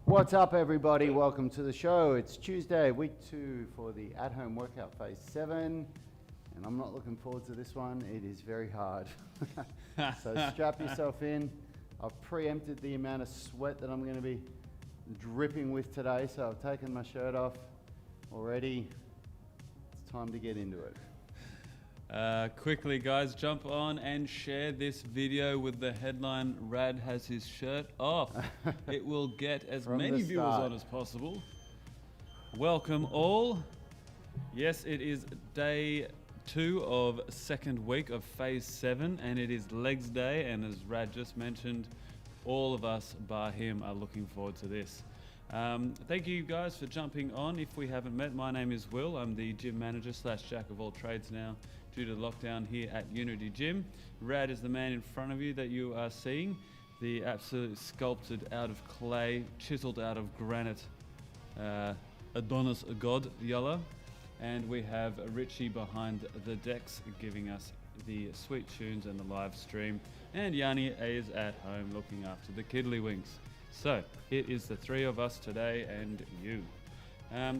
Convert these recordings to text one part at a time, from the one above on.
What's up, everybody? Welcome to the show. It's Tuesday, week 2 for the at-home workout phase 7, and I'm not looking forward to this one. It is very hard. So strap yourself in. I've preempted the amount of sweat that I'm going to be dripping with today, so I've taken my shirt off already. It's time to get into it. Quickly guys, jump on and share this video with the headline Rad has his shirt off. It will get as many viewers on as possible. Welcome all. Yes, it is day 2 of second week of phase 7 and it is legs day, and as Rad just mentioned, all of us bar him are looking forward to this. Thank you guys for jumping on. If we haven't met, my name is Will. I'm the gym manager / jack of all trades now due to lockdown here at Unity Gym. Rad is the man in front of you that you are seeing, the absolute sculpted out of clay, chiseled out of granite Adonis god Yalla. And we have Richie behind the decks giving us the sweet tunes and the live stream. And Yanni is at home looking after the kiddlywinks. So it is the 3 of us today and you.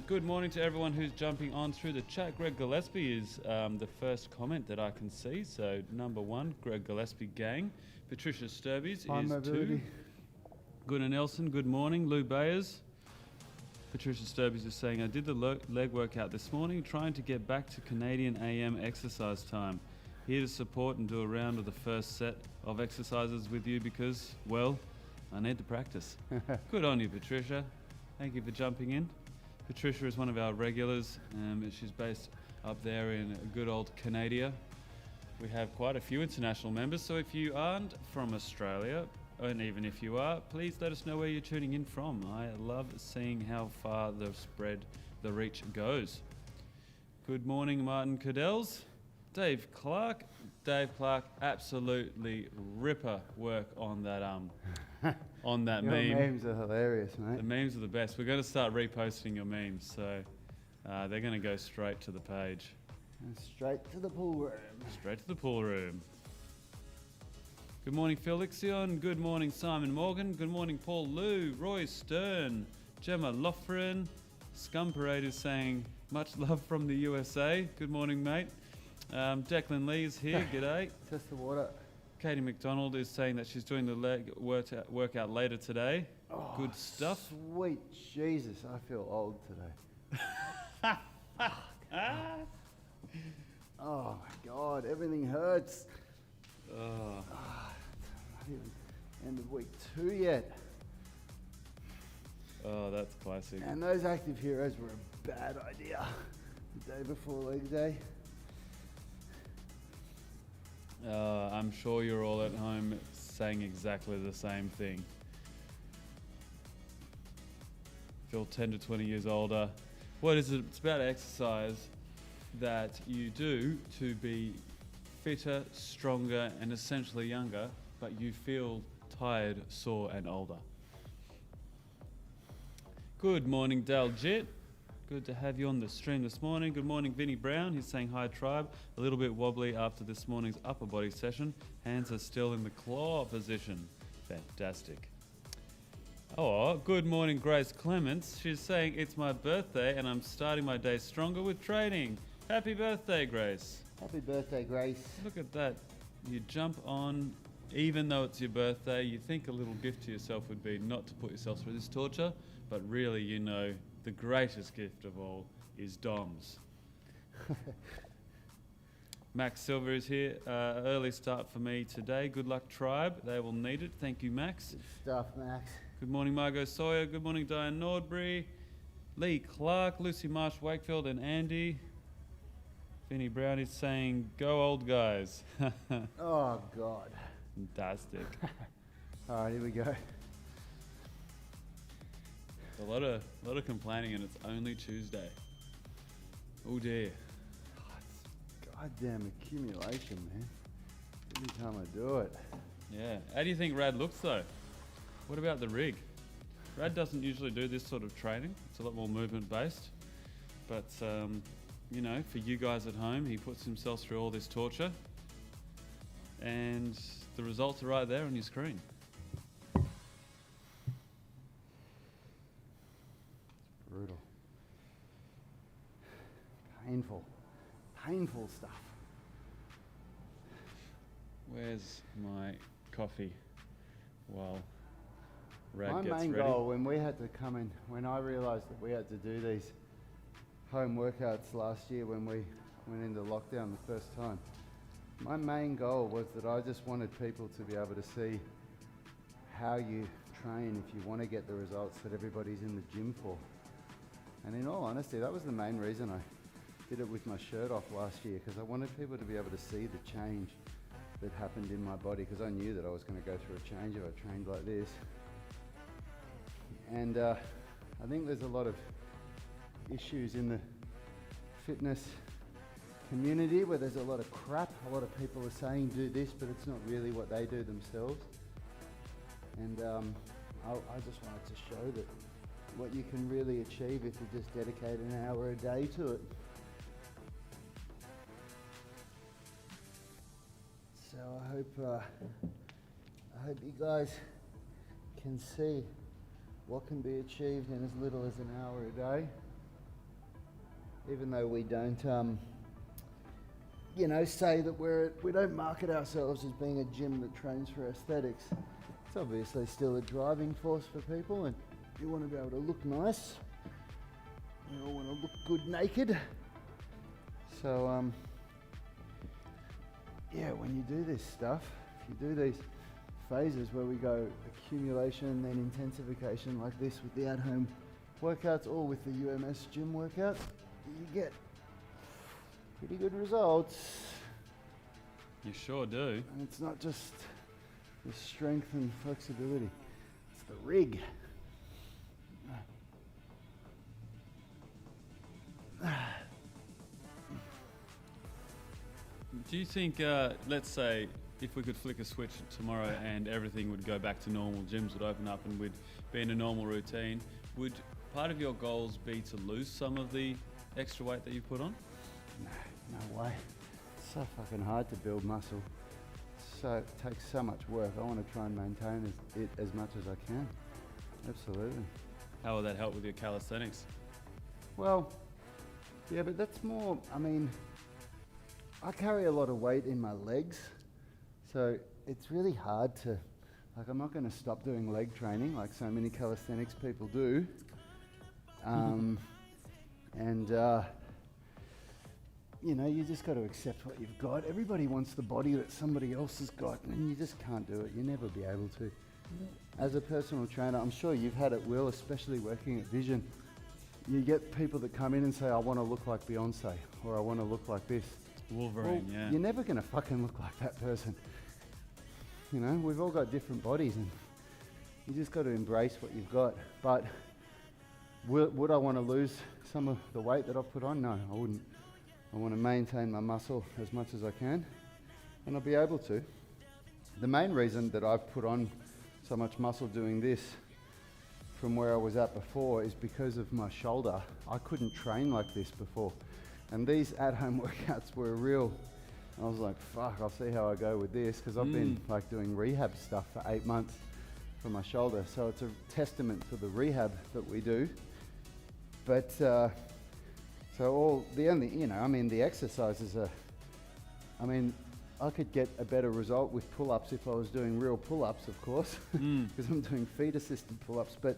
Good morning to everyone who's jumping on through the chat. Greg Gillespie is the first comment that I can see. So number 1, Greg Gillespie gang. Patricia Sturbies is 2. Gunnar Nelson, good morning. Lou Bayers. Patricia Sturbies is saying, I did the leg workout this morning, trying to get back to Canadian AM exercise time. Here to support and do a round of the first set of exercises with you because, well, I need to practice. Good on you, Patricia. Thank you for jumping in. Patricia is one of our regulars. She's based up there in good old Canada. We have quite a few international members, so if you aren't from Australia, and even if you are, please let us know where you're tuning in from. I love seeing how far the reach goes. Good morning, Martin Cadells. Dave Clark, absolutely ripper work on that on that Your meme. memes are hilarious, mate. The memes are the best. We're going to start reposting your memes, so they're going to go straight to the page. And straight to the pool room. Straight to the pool room. Good morning, Felixion. Good morning, Simon Morgan. Good morning, Paul Liu, Roy Stern, Gemma Loughran. Scum Parade is saying, much love from the USA. Good morning, mate. Declan Lee is here. G'day. Test the water. Katie McDonald is saying that she's doing the leg workout later today. Oh, good stuff. Sweet Jesus, I feel old today. Oh my God, everything hurts. Not even end of week 2 yet. Oh, that's classic. And those active heroes were a bad idea the day before leg day. I'm sure you're all at home saying exactly the same thing. Feel 10 to 20 years older. What is it? It's about exercise that you do to be fitter, stronger, and essentially younger, but you feel tired, sore, and older. Good morning, Dal Jit. Good to have you on the stream this morning. Good morning, Vinny Brown. He's saying hi, tribe. A little bit wobbly after this morning's upper body session. Hands are still in the claw position. Fantastic. Oh, good morning, Grace Clements. She's saying it's my birthday and I'm starting my day stronger with training. Happy birthday, Grace. Happy birthday, Grace. Look at that. You jump on, even though it's your birthday, you think a little gift to yourself would be not to put yourself through this torture, but really, you know, the greatest gift of all is DOMS. Max Silver is here. Early start for me today. Good luck, tribe. They will need it. Thank you, Max. Good stuff, Max. Good morning, Margot Sawyer. Good morning, Diane Nordbury. Lee Clark, Lucy Marsh Wakefield, and Andy. Vinny Brown is saying, go old guys. Oh, God. Fantastic. All right, here we go. A lot of complaining, and it's only Tuesday. Oh dear. Oh, it's goddamn accumulation, man. Every time I do it. Yeah. How do you think Rad looks though? What about the rig? Rad doesn't usually do this sort of training. It's a lot more movement based. But you know, for you guys at home, he puts himself through all this torture, and the results are right there on your screen. painful. Painful stuff. Where's my coffee while Rad My gets main ready? goal when we had to come in, when I realised that we had to do these home workouts last year when we went into lockdown the first time, my main goal was that I just wanted people to be able to see how you train if you want to get the results that everybody's in the gym for. And in all honesty, that was the main reason I did it with my shirt off last year, because I wanted people to be able to see the change that happened in my body, because I knew that I was going to go through a change if I trained like this. And I think there's a lot of issues in the fitness community where there's a lot of crap. A lot of people are saying do this, but it's not really what they do themselves. And I just wanted to show that what you can really achieve if you just dedicate an hour a day to it. So I hope you guys can see what can be achieved in as little as an hour a day. Even though we don't, say that we don't market ourselves as being a gym that trains for aesthetics. It's obviously still a driving force for people, and you want to be able to look nice. You all want to look good naked. So, when you do this stuff, if you do these phases where we go accumulation then intensification like this with the at-home workouts or with the UMS gym workouts, you get pretty good results. You sure do. And it's not just the strength and flexibility, it's the rig. Do you think, let's say, if we could flick a switch tomorrow and everything would go back to normal, gyms would open up and we'd be in a normal routine, would part of your goals be to lose some of the extra weight that you put on? No way. It's so fucking hard to build muscle. So it takes so much work. I want to try and maintain it as much as I can. Absolutely. How will that help with your calisthenics? Well, yeah, but that's more, I carry a lot of weight in my legs, so it's really hard to, I'm not going to stop doing leg training like so many calisthenics people do. You just got to accept what you've got. Everybody wants the body that somebody else has got, and you just can't do it. You'll never be able to. As a personal trainer, I'm sure you've had it, Will, especially working at Vision. You get people that come in and say, I want to look like Beyonce, or I want to look like this. Wolverine, well, yeah. You're never going to fucking look like that person. We've all got different bodies, and you just got to embrace what you've got. But would I want to lose some of the weight that I've put on? No, I wouldn't. I want to maintain my muscle as much as I can, and I'll be able to. The main reason that I've put on so much muscle doing this from where I was at before is because of my shoulder. I couldn't train like this before. And these at-home workouts were real. I was like, fuck, I'll see how I go with this, because I've been doing rehab stuff for 8 months for my shoulder. So it's a testament to the rehab that we do. But the exercises are, I could get a better result with pull-ups if I was doing real pull-ups, of course, because I'm doing feet-assisted pull-ups. But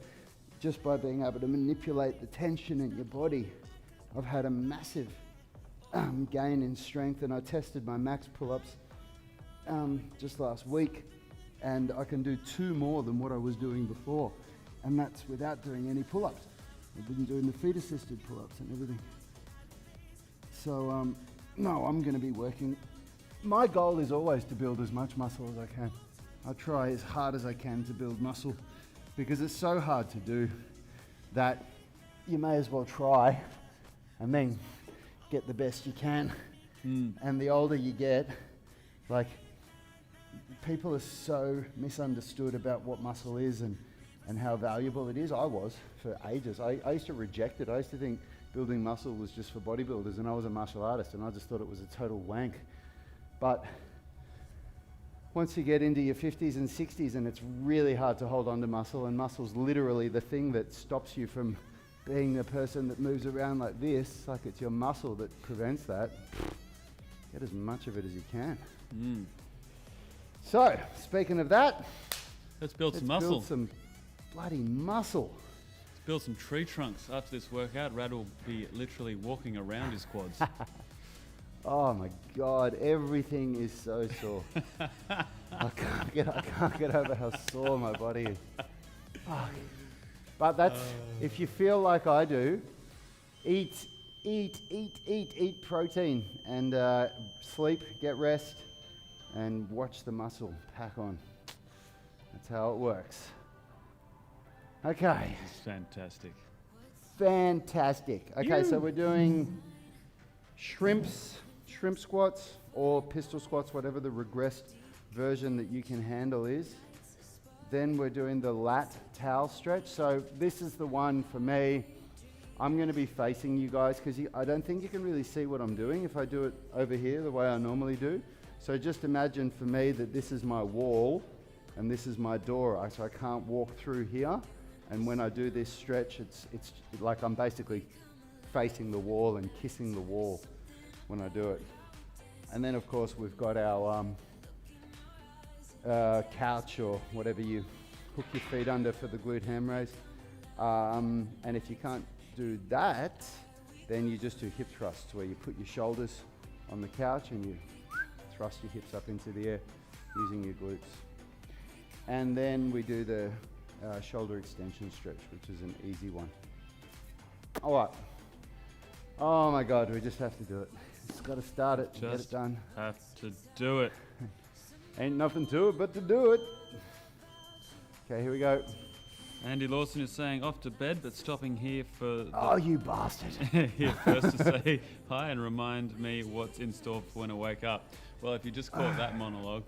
just by being able to manipulate the tension in your body, I've had a massive gain in strength, and I tested my max pull-ups just last week, and I can do 2 more than what I was doing before, and that's without doing any pull-ups. I've been doing the feet-assisted pull-ups and everything. So, no, I'm going to be working. My goal is always to build as much muscle as I can. I try as hard as I can to build muscle, because it's so hard to do that you may as well try and then get the best you can. And the older you get, people are so misunderstood about what muscle is and how valuable it is. I was for ages. I used to reject it. I used to think building muscle was just for bodybuilders, and I was a martial artist, and I just thought it was a total wank. But once you get into your 50s and 60s, and it's really hard to hold on to muscle, and muscle's literally the thing that stops you from being the person that moves around like this, like it's your muscle that prevents that, get as much of it as you can. So, speaking of that, let's build some let's muscle. build some bloody muscle. Let's build some tree trunks. After this workout, Rad will be literally walking around his quads. Oh my God, everything is so sore. I can't get over how sore my body is. Fuck. But that's, if you feel like I do, eat protein and sleep, get rest, and watch the muscle pack on. That's how it works. Okay. It's fantastic. Fantastic. Okay, so we're doing shrimp squats or pistol squats, whatever the regressed version that you can handle is. Then we're doing the Lat Towel Stretch. So this is the one for me. I'm going to be facing you guys because I don't think you can really see what I'm doing if I do it over here the way I normally do. So just imagine for me that this is my wall and this is my door. So I can't walk through here. And when I do this stretch, it's like I'm basically facing the wall and kissing the wall when I do it. And then of course we've got our couch or whatever you hook your feet under for the glute ham raise. And if you can't do that, then you just do hip thrusts where you put your shoulders on the couch and you thrust your hips up into the air using your glutes. And then we do the shoulder extension stretch, which is an easy one. All right. Oh my God, we just have to do it. Just got to start it, get it done. Have to do it. Ain't nothing to it but to do it. Okay, here we go. Andy Lawson is saying off to bed, but stopping here for Oh, you bastard. here first to say hi and remind me what's in store for when I wake up. Well, if you just caught that monologue,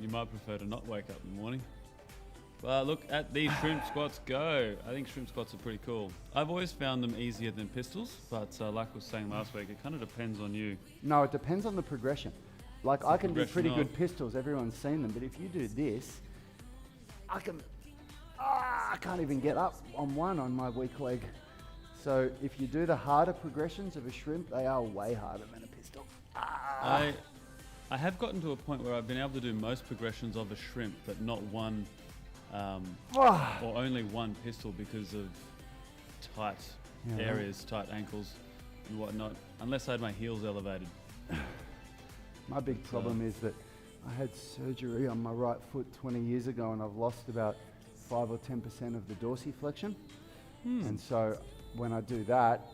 you might prefer to not wake up in the morning. But look at these shrimp squats go. I think shrimp squats are pretty cool. I've always found them easier than pistols, but like I was saying last week, it kind of depends on you. No, it depends on the progression. Like I can do pretty good pistols, everyone's seen them, but if you do this, I can't even get up on one on my weak leg. So if you do the harder progressions of a shrimp, they are way harder than a pistol. I have gotten to a point where I've been able to do most progressions of a shrimp, but not one, or only one pistol because of tight areas, tight ankles and whatnot, unless I had my heels elevated. My big problem is that I had surgery on my right foot 20 years ago and I've lost about 5 or 10% of the dorsiflexion. And so when I do that,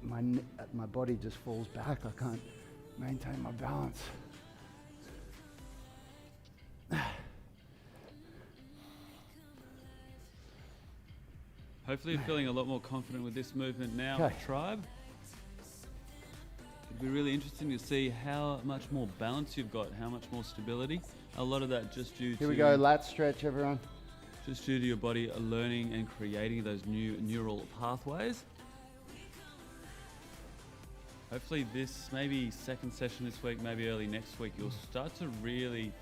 my body just falls back. I can't maintain my balance. Hopefully you're feeling a lot more confident with this movement now, Tribe. It'd be really interesting to see how much more balance you've got, how much more stability. A lot of that just due to... Here we go, lat stretch, everyone. Just due to your body learning and creating those new neural pathways. Hopefully this, maybe second session this week, maybe early next week, you'll start to really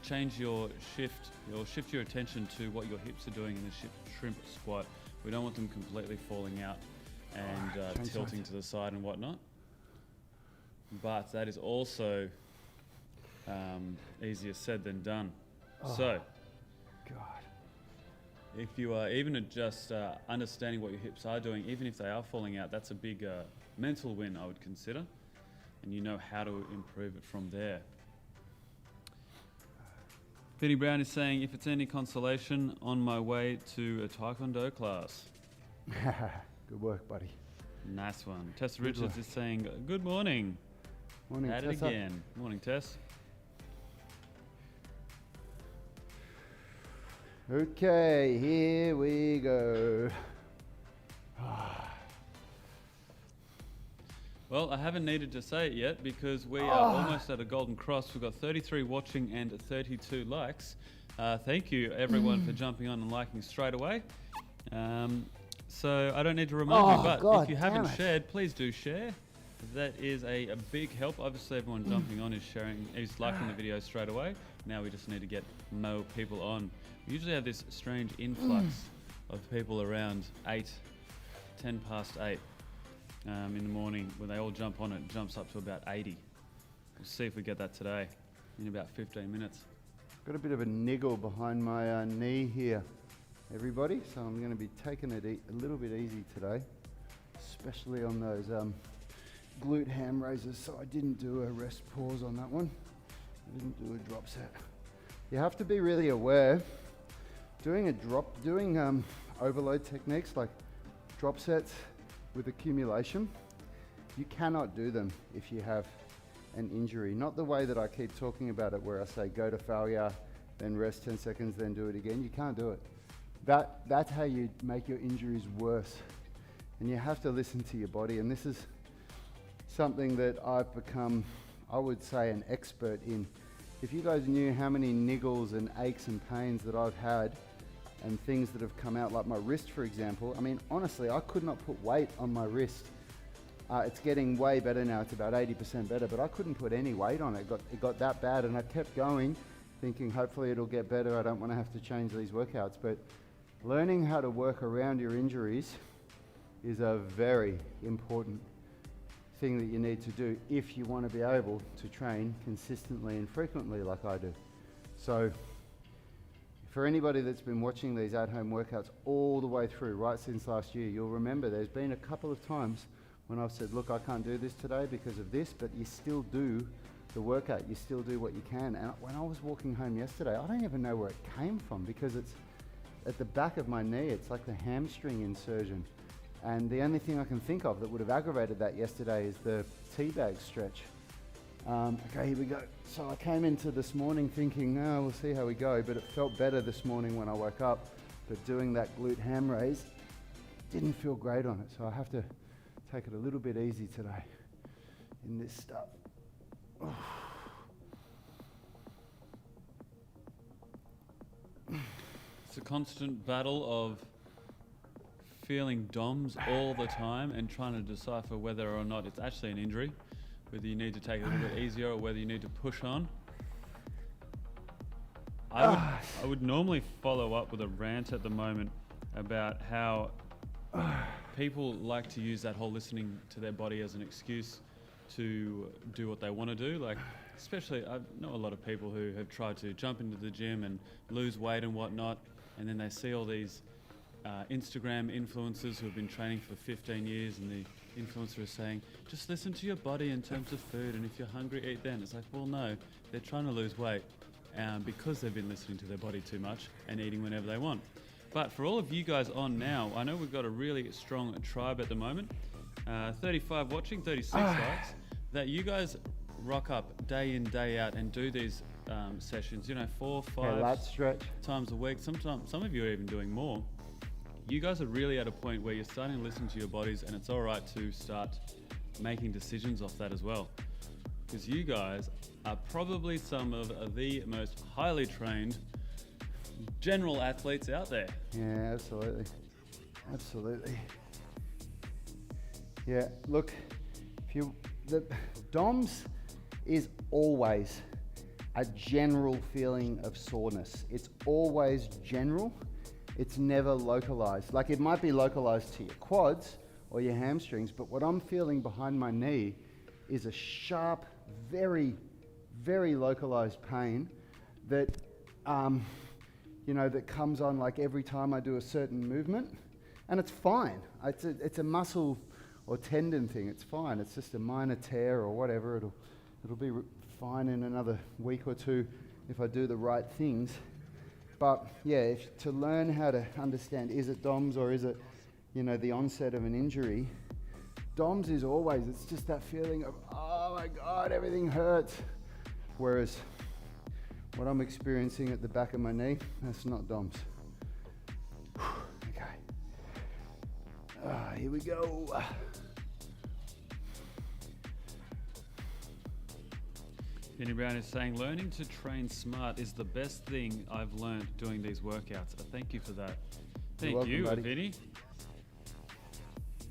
change your shift your attention to what your hips are doing in the shrimp squat. We don't want them completely falling out and tilting to the side and whatnot. But that is also easier said than done. So, God. if you are even just understanding what your hips are doing, even if they are falling out, that's a big mental win, I would consider. And you know how to improve it from there. Penny Brown is saying, if it's any consolation, on my way to a Taekwondo class. Good work, buddy. Nice one. Tessa Richards is saying, good morning. Morning, At Tessa. it again. Morning, Tess. Okay, here we go. Well, I haven't needed to say it yet because we are almost at a golden cross. We've got 33 watching and 32 likes. Thank you, everyone, for jumping on and liking straight away. So I don't need to remind you, but if you haven't shared, please do share. That is a big help. Obviously, everyone jumping on is sharing, is liking the video straight away. Now we just need to get more people on. We usually have this strange influx of people around 10 past 8 in the morning. When they all jump on it, jumps up to about 80. We'll see if we get that today in about 15 minutes. Got a bit of a niggle behind my knee here, everybody, so I'm going to be taking it a little bit easy today, especially on those glute ham raises. So I didn't do a rest pause on that one. I didn't do a drop set. You have to be really aware. Doing overload techniques like drop sets with accumulation, you cannot do them if you have an injury. Not the way that I keep talking about it, where I say go to failure, then rest 10 seconds, then do it again. You can't do it. That's how you make your injuries worse. And you have to listen to your body. And this is something that I've become, I would say, an expert in. If you guys knew how many niggles and aches and pains that I've had and things that have come out, like my wrist, for example. I mean, honestly, I could not put weight on my wrist. It's getting way better now. It's about 80% better, but I couldn't put any weight on it. It got that bad, and I kept going, thinking hopefully it'll get better. I don't want to have to change these workouts, but learning how to work around your injuries is a very important thing that you need to do if you want to be able to train consistently and frequently like I do. So for anybody that's been watching these at-home workouts all the way through, right since last year, you'll remember there's been a couple of times when I've said, look, I can't do this today because of this, but you still do the workout, you still do what you can. And when I was walking home yesterday, I don't even know where it came from because it's at the back of my knee. It's like the hamstring insertion. And the only thing I can think of that would have aggravated that yesterday is the teabag stretch. Okay, here we go. So I came into this morning thinking, oh, we'll see how we go, but it felt better this morning when I woke up. But doing that glute ham raise didn't feel great on it, so I have to take it a little bit easy today in this stuff. It's a constant battle of feeling DOMS all the time and trying to decipher whether or not it's actually an injury, whether you need to take it a little bit easier or whether you need to push on. I would normally follow up with a rant at the moment about how people like to use that whole listening to their body as an excuse to do what they want to do. Like, especially, I know a lot of people who have tried to jump into the gym and lose weight and whatnot, and then they see all these Instagram influencers who have been training for 15 years, and the influencer is saying, just listen to your body in terms of food, and if you're hungry, eat then. It's like, well, no, they're trying to lose weight because they've been listening to their body too much and eating whenever they want. But for all of you guys on now, I know we've got a really strong tribe at the moment, 35 watching, 36 likes, that you guys rock up day in, day out and do these sessions, 4, 5 Lat Stretch times a week. Sometimes, some of you are even doing more. You guys are really at a point where you're starting to listen to your bodies, and it's all right to start making decisions off that as well. Because you guys are probably some of the most highly trained general athletes out there. Yeah, absolutely. Absolutely. Yeah, look, the DOMS is always a general feeling of soreness. It's always general. It's never localized. Like, it might be localized to your quads or your hamstrings, but what I'm feeling behind my knee is a sharp, very, very localized pain that, that comes on like every time I do a certain movement, and it's fine. It's a muscle or tendon thing. It's fine. It's just a minor tear or whatever. It'll be fine in another week or two if I do the right things. But yeah, to learn how to understand, is it DOMS or is it, the onset of an injury? DOMS is always, it's just that feeling of, oh my God, everything hurts. Whereas what I'm experiencing at the back of my knee, that's not DOMS. Okay. Here we go. Vinny Brown is saying, learning to train smart is the best thing I've learned doing these workouts. Thank you for that. Thank welcome, you, buddy. Vinny.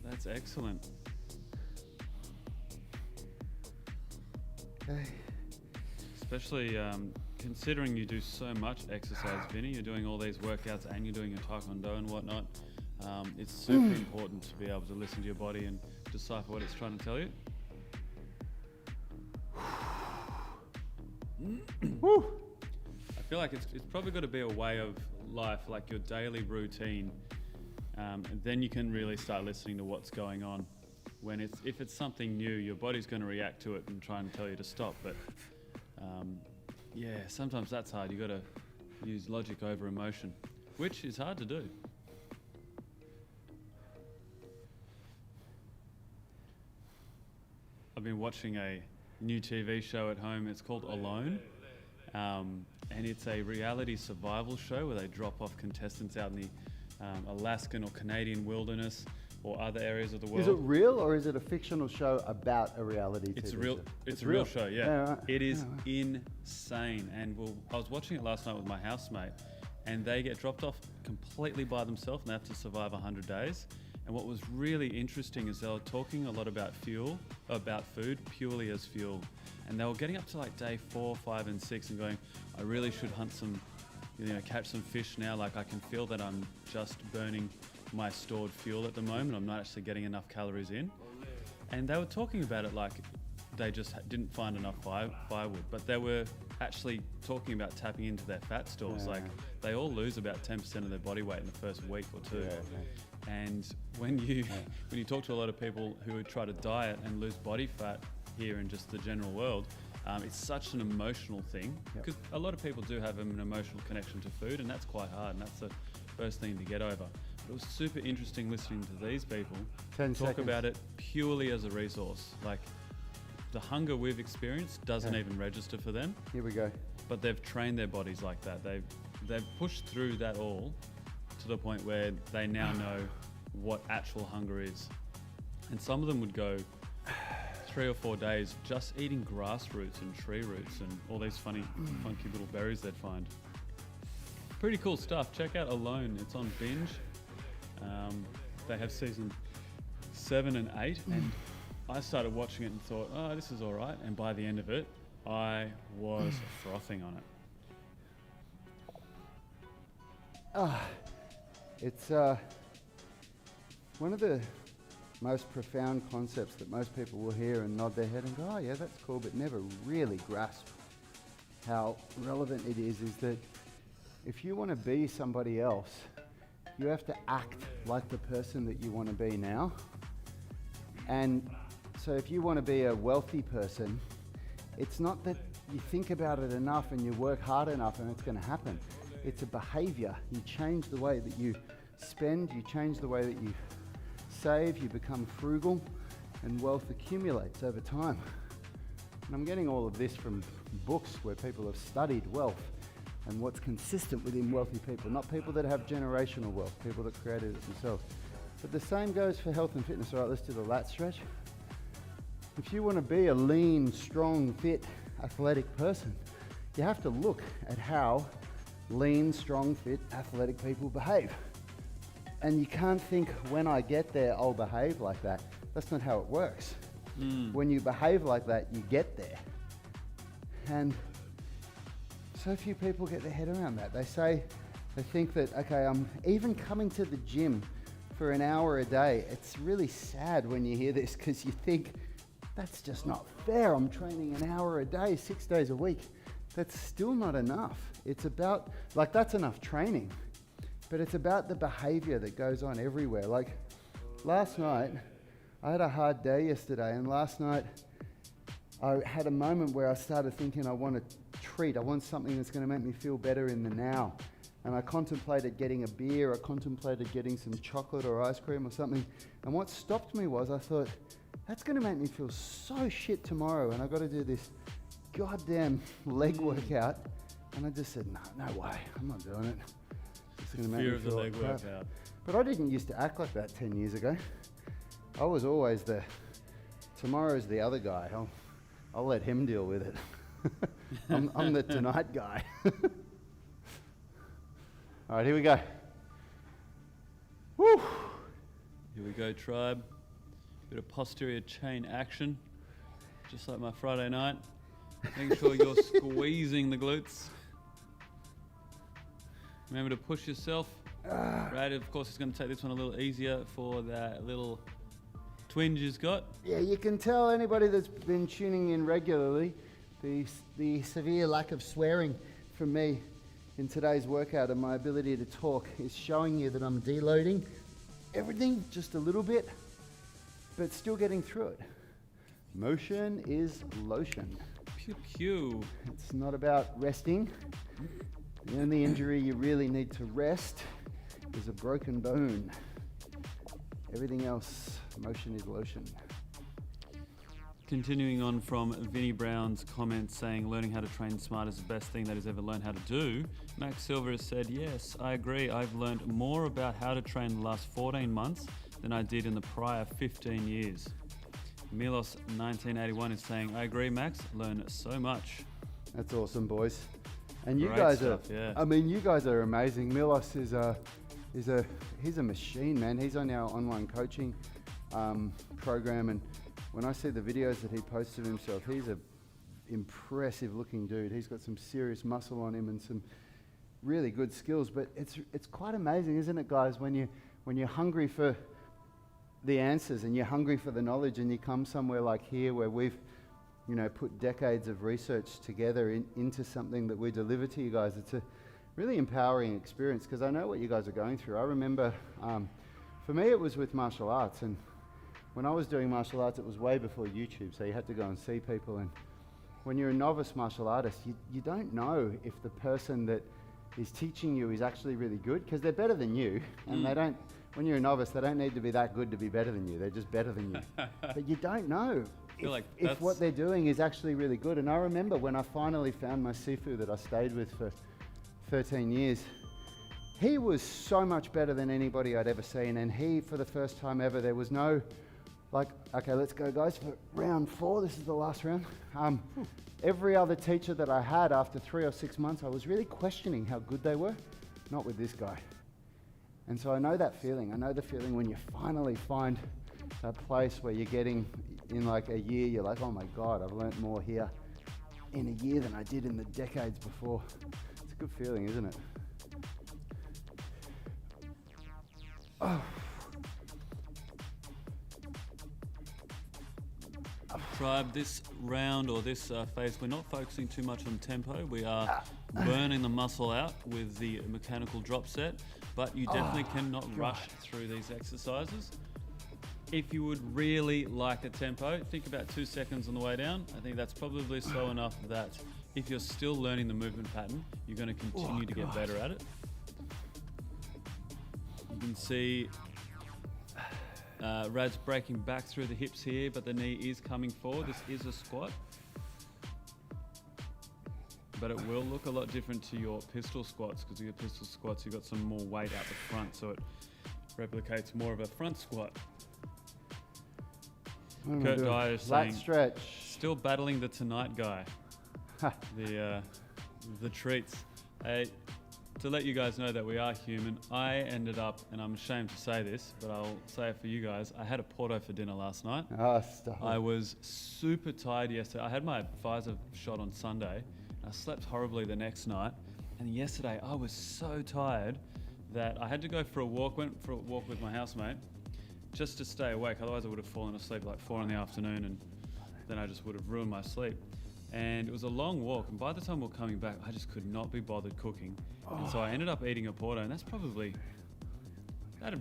That's excellent. Okay. Especially considering you do so much exercise, Vinny, you're doing all these workouts and you're doing your taekwondo and whatnot, it's super important to be able to listen to your body and decipher what it's trying to tell you. I feel like it's probably got to be a way of life, like your daily routine, and then you can really start listening to what's going on. If it's something new, your body's going to react to it and try and tell you to stop. But yeah, sometimes that's hard. You got to use logic over emotion, which is hard to do. I've been watching a new TV show at home. It's called Alone, and it's a reality survival show where they drop off contestants out in the Alaskan or Canadian wilderness or other areas of the world. Is it real or is it a fictional show about a reality TV show? It's a real show, yeah. Yeah, right. It is insane. And I was watching it last night with my housemate, and they get dropped off completely by themselves and they have to survive 100 days. And what was really interesting is they were talking a lot about food purely as fuel. And they were getting up to like day 4, 5, and 6 and going, I really should hunt catch some fish now. Like I can feel that I'm just burning my stored fuel at the moment. I'm not actually getting enough calories in. And they were talking about it like they just didn't find enough firewood, but they were actually talking about tapping into their fat stores. Yeah. Like they all lose about 10% of their body weight in the first week or two. Yeah. And when you talk to a lot of people who would try to diet and lose body fat here in just the general world, it's such an emotional thing, because a lot of people do have an emotional connection to food, and that's quite hard, and that's the first thing to get over. But it was super interesting listening to these people talk about it purely as a resource. Like the hunger we've experienced doesn't even register for them. Here we go. But they've trained their bodies like that. They've pushed through that all to the point where they now know what actual hunger is. And some of them would go 3 or 4 days just eating grass roots and tree roots and all these funky little berries they'd find. Pretty cool stuff. Check out Alone. It's on Binge. They have season 7 and 8, and I started watching it and thought, oh, this is all right. And by the end of it, I was frothing on it. It's one of the most profound concepts that most people will hear and nod their head and go, oh yeah, that's cool, but never really grasp how relevant it is that if you want to be somebody else, you have to act like the person that you want to be now. And so if you want to be a wealthy person, it's not that you think about it enough and you work hard enough and it's going to happen. It's a behavior. You change the way that you spend, you change the way that you save, you become frugal, and wealth accumulates over time. And I'm getting all of this from books where people have studied wealth and what's consistent within wealthy people, not people that have generational wealth, people that created it themselves. But the same goes for health and fitness. All right, let's do the lat stretch. If you want to be a lean, strong, fit, athletic person, you have to look at how lean, strong, fit, athletic people behave. And you can't think, when I get there, I'll behave like that. That's not how it works. When you behave like that, you get there. And so few people get their head around that. They think that, okay, I'm even coming to the gym for an hour a day. It's really sad when you hear this, because you think, that's just not fair. I'm training an hour a day, 6 days a week. That's still not enough. It's about, like, that's enough training, but it's about the behavior that goes on everywhere. Like last night, I had a hard day yesterday, and last night I had a moment where I started thinking, I want a treat. I want something that's going to make me feel better in the now. And I contemplated getting a beer, I contemplated getting some chocolate or ice cream or something. And what stopped me was I thought, that's going to make me feel so shit tomorrow, and I got to do this goddamn leg workout. And I just said, no way, I'm not doing it. It's going to make me feel like crap. Workout. But I didn't used to act like that 10 years ago. I was always tomorrow's the other guy. I'll let him deal with it. I'm the tonight guy. All right, here we go. Woo! Here we go, tribe. Bit of posterior chain action, just like my Friday night. Making sure you're squeezing the glutes. Remember to push yourself. Right, of course, it's going to take this one a little easier for that little twinge he's got. Yeah, you can tell anybody that's been tuning in regularly, the severe lack of swearing from me in today's workout and my ability to talk is showing you that I'm deloading everything just a little bit, but still getting through it. Motion is lotion. Pew pew. It's not about resting. The only injury you really need to rest is a broken bone. Everything else, motion is lotion. Continuing on from Vinnie Brown's comments saying learning how to train smart is the best thing that he's ever learned how to do, Max Silver has said, yes, I agree. I've learned more about how to train the last 14 months than I did in the prior 15 years. Milos 1981 is saying, I agree, Max, learn so much. That's awesome, boys. And you Great guys stuff, are, yeah. I mean, you guys are amazing. Milos he's a machine, man. He's on our online coaching program, and when I see the videos that he posts of himself, he's a impressive looking dude. He's got some serious muscle on him and some really good skills. But it's quite amazing, isn't it, guys, when you're hungry for the answers and you're hungry for the knowledge, and you come somewhere like here where we've put decades of research together into something that we deliver to you guys. It's a really empowering experience because I know what you guys are going through. I remember, for me, it was with martial arts, and when I was doing martial arts, it was way before YouTube, so you had to go and see people. And when you're a novice martial artist, you don't know if the person that is teaching you is actually really good, because they're better than you, and they don't. When you're a novice, they don't need to be that good to be better than you. They're just better than you. But you don't know if what they're doing is actually really good. And I remember when I finally found my Sifu that I stayed with for 13 years, he was so much better than anybody I'd ever seen. And he, for the first time ever, there was no, like, okay, let's go, guys, for round 4. This is the last round. Every other teacher that I had after 3 or 6 months, I was really questioning how good they were. Not with this guy. And so I know that feeling. I know the feeling when you finally find that place where you're getting, in like a year, you're like, oh my God, I've learnt more here in a year than I did in the decades before. It's a good feeling, isn't it? Oh. Tribe, this round or this phase, we're not focusing too much on tempo. We are burning the muscle out with the mechanical drop set, but you definitely cannot rush through these exercises. If you would really like a tempo, think about 2 seconds on the way down. I think that's probably slow enough that if you're still learning the movement pattern, you're going to continue to get better at it. You can see Rad's breaking back through the hips here, but the knee is coming forward. This is a squat. But it will look a lot different to your pistol squats, because your pistol squats, you've got some more weight out the front, so it replicates more of a front squat. Kurt Dyer is saying, Lat Stretch. Still battling the tonight guy. the treats. To let you guys know that we are human, I ended up, and I'm ashamed to say this, but I'll say it for you guys, I had a Porto for dinner last night. Oh, stop. I was super tired yesterday. I had my Pfizer shot on Sunday. I slept horribly the next night. And yesterday I was so tired that I had to go for a walk, went for a walk with my housemate just to stay awake. Otherwise I would have fallen asleep like 4 in the afternoon, and then I just would have ruined my sleep. And it was a long walk, and by the time we were coming back, I just could not be bothered cooking. And so I ended up eating a Porto, and that'd probably have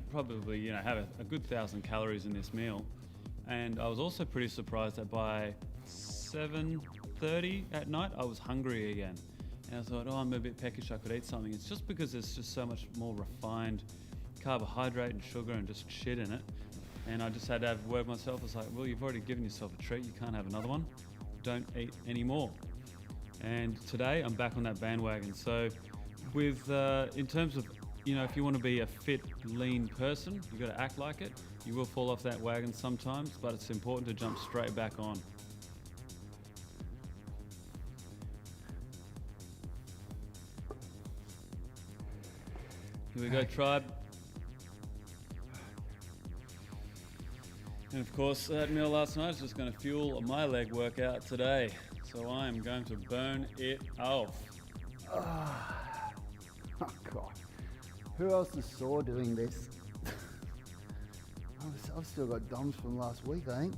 a good 1,000 calories in this meal. And I was also pretty surprised that by 7:30 at night, I was hungry again. And I thought, I'm a bit peckish, I could eat something. It's just because there's just so much more refined carbohydrate and sugar and just shit in it. And I just had to have a word with myself. I was like, well, you've already given yourself a treat. You can't have another one. Don't eat any more. And today I'm back on that bandwagon. So with, in terms of, if you want to be a fit, lean person, you've got to act like it. You will fall off that wagon sometimes, but it's important to jump straight back on. Here we go, tribe. And of course, that meal last night is just going to fuel my leg workout today. So I am going to burn it off. Oh God. Who else is sore doing this? I've still got DOMs from last week, I think.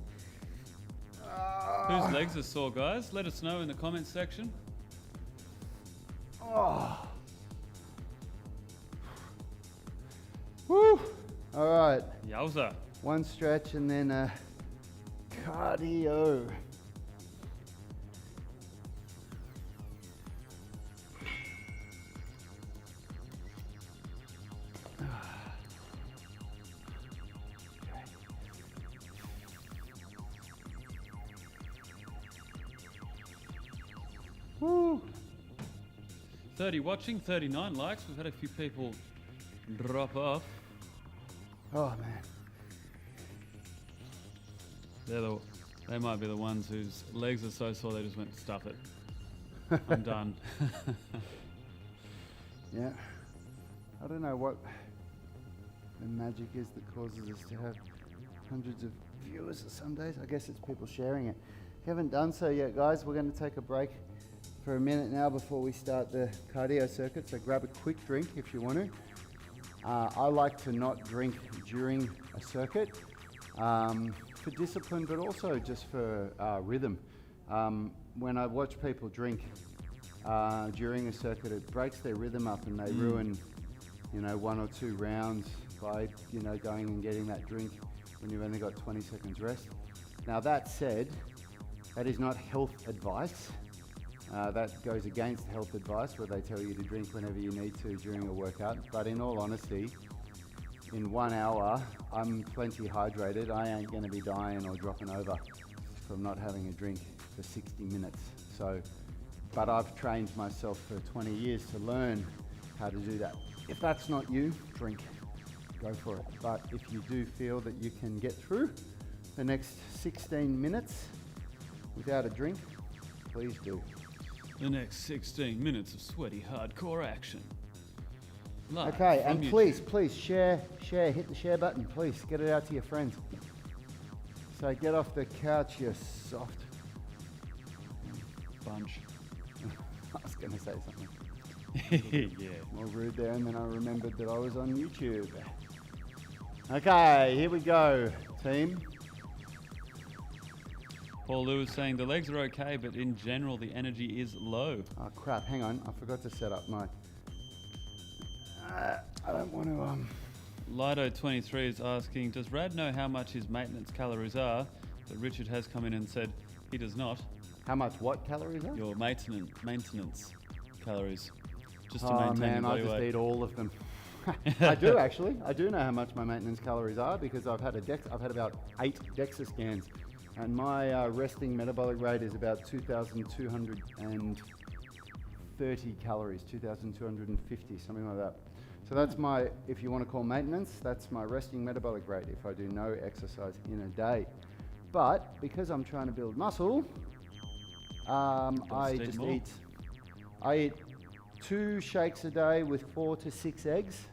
Whose legs are sore, guys? Let us know in the comments section. Oh. Woo! All right. Yowza. One stretch and then cardio. Woo! 30 watching, 39 likes. We've had a few people drop off. Oh man. They might be the ones whose legs are so sore they just went, stuff it. I'm done. Yeah. I don't know what the magic is that causes us to have hundreds of viewers some days. I guess it's people sharing it. If you haven't done so yet, guys, we're going to take a break for a minute now before we start the cardio circuit. So grab a quick drink if you want to. I like to not drink during a circuit for discipline, but also just for rhythm. When I watch people drink during a circuit, it breaks their rhythm up and they ruin, 1 or 2 rounds by, going and getting that drink when you've only got 20 seconds rest. Now that said, that is not health advice. That goes against health advice where they tell you to drink whenever you need to during a workout. But in all honesty, in 1 hour, I'm plenty hydrated. I ain't going to be dying or dropping over from not having a drink for 60 minutes. But I've trained myself for 20 years to learn how to do that. If that's not you, drink. Go for it. But if you do feel that you can get through the next 16 minutes without a drink, please do. The next 16 minutes of sweaty hardcore action. Live Okay, from and YouTube. please share, hit the share button, please. Get it out to your friends. So get off the couch, you soft Bunch. I was going to say something Yeah. more rude there, and then I remembered that I was on YouTube. Okay, here we go, team. Paul Lewis saying the legs are okay, but in general the energy is low. Oh crap, hang on, I forgot to set up my... I don't want to... Lido23 is asking, does Rad know how much his maintenance calories are? But Richard has come in and said he does not. How much what calories are? Your maintenance calories. Just to Oh maintain man, your I body just weight. eat all of them. I do actually. I do know how much my maintenance calories are because I've had about 8 DEXA scans, and my resting metabolic rate is about 2,230 calories, 2,250, something like that. So that's my, if you want to call maintenance, that's my resting metabolic rate if I do no exercise in a day. But because I'm trying to build muscle, I eat 2 shakes a day with 4 to 6 eggs,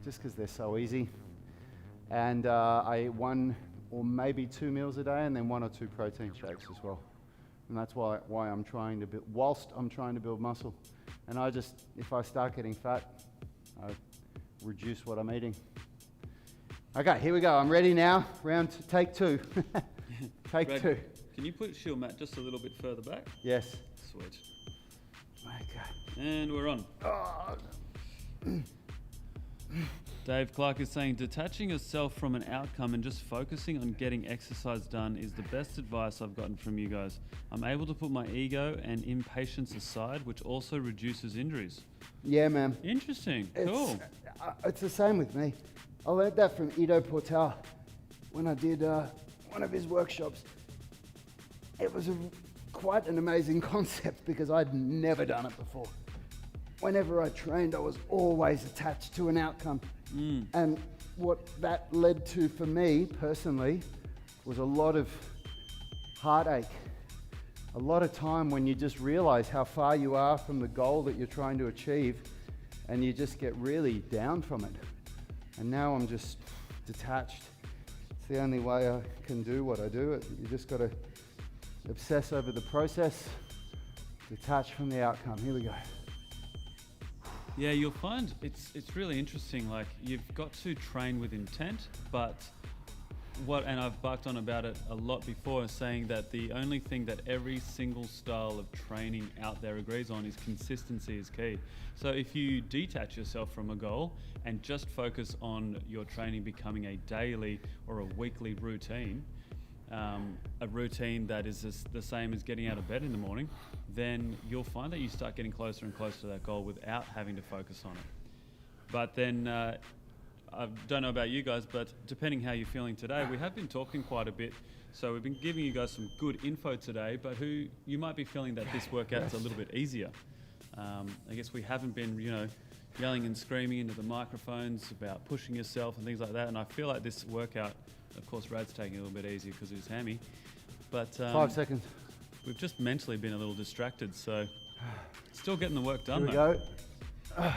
just because they're so easy. And I eat 1 or maybe 2 meals a day, and then 1 or 2 protein shakes as well. And that's why I'm trying to build, whilst I'm trying to build muscle. And I just, if I start getting fat, I reduce what I'm eating. Okay, here we go. I'm ready now. Take 2. Take Greg, 2. Can you put Shield Mat just a little bit further back? Yes. Sweet. Okay. And we're on. Oh. Dave Clark is saying, detaching yourself from an outcome and just focusing on getting exercise done is the best advice I've gotten from you guys. I'm able to put my ego and impatience aside, which also reduces injuries. Yeah, man. Interesting. Cool. It's the same with me. I learned that from Ido Portal when I did one of his workshops. It was quite an amazing concept because I'd never done it before. Whenever I trained, I was always attached to an outcome. And what that led to for me personally was a lot of heartache, a lot of time when you just realize how far you are from the goal that you're trying to achieve, and you just get really down from it. And now I'm just detached. It's the only way I can do what I do. You just got to obsess over the process, detach from the outcome. Here we go. Yeah, you'll find it's really interesting. Like, you've got to train with intent, but and I've barked on about it a lot before, saying that the only thing that every single style of training out there agrees on is consistency is key. So if you detach yourself from a goal and just focus on your training becoming a daily or a weekly routine, a routine that is the same as getting out of bed in the morning, then you'll find that you start getting closer and closer to that goal without having to focus on it. But then, I don't know about you guys, but depending how you're feeling today, we have been talking quite a bit. So we've been giving you guys some good info today, but you might be feeling that this workout's a little bit easier. I guess we haven't been, yelling and screaming into the microphones about pushing yourself and things like that. And I feel like this workout, of course, Rad's taking it a little bit easier because of his hammy. But 5 seconds. We've just mentally been a little distracted, so still getting the work done. Here we go.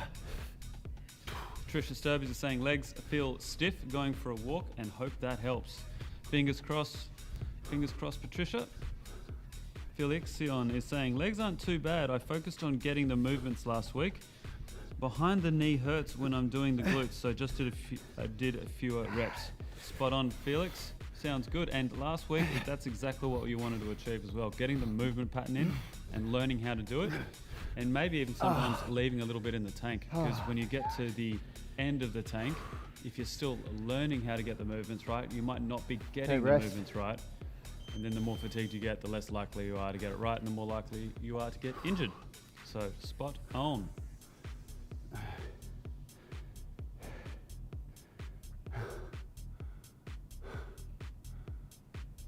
Trisha Sturbs is saying legs feel stiff, going for a walk, and hope that helps. Fingers crossed, Patricia. Felixion is saying legs aren't too bad. I focused on getting the movements last week. Behind the knee hurts when I'm doing the glutes, so just did a fewer reps. Spot on, Felix. Sounds good. And last week, that's exactly what you wanted to achieve as well. Getting the movement pattern in and learning how to do it. And maybe even sometimes leaving a little bit in the tank. Because when you get to the end of the tank, if you're still learning how to get the movements right, you might not be getting the movements right. And then the more fatigued you get, the less likely you are to get it right, and the more likely you are to get injured. So spot on.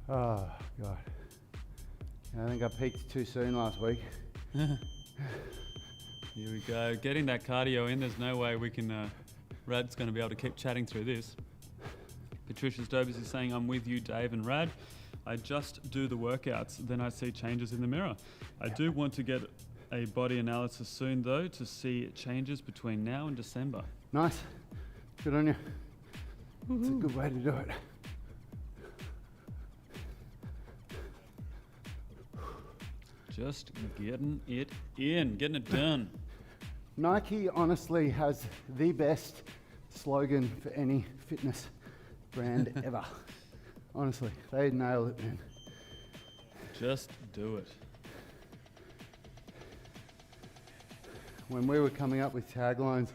Oh, God. I think I peaked too soon last week. Here we go. Getting that cardio in, there's no way we can... Rad's going to be able to keep chatting through this. Patricia Stobes is saying, I'm with you, Dave and Rad. I just do the workouts, then I see changes in the mirror. I do want to get a body analysis soon, though, to see changes between now and December. Nice. Good on you. It's a good way to do it. Just getting it in, getting it done. Nike honestly has the best slogan for any fitness brand ever. Honestly, they nail it, man. Just do it. When we were coming up with taglines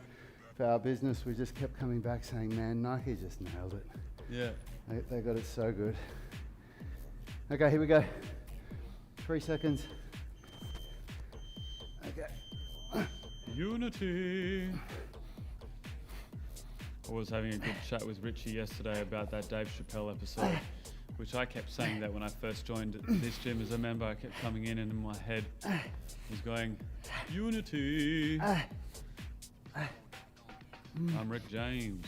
for our business, we just kept coming back saying, man, Nike just nailed it. Yeah. They got it so good. Okay, here we go. 3 seconds. Okay. Unity. I was having a good chat with Richie yesterday about that Dave Chappelle episode, which I kept saying that when I first joined this gym as a member. I kept coming in and in my head was going, Unity. I'm Rick James.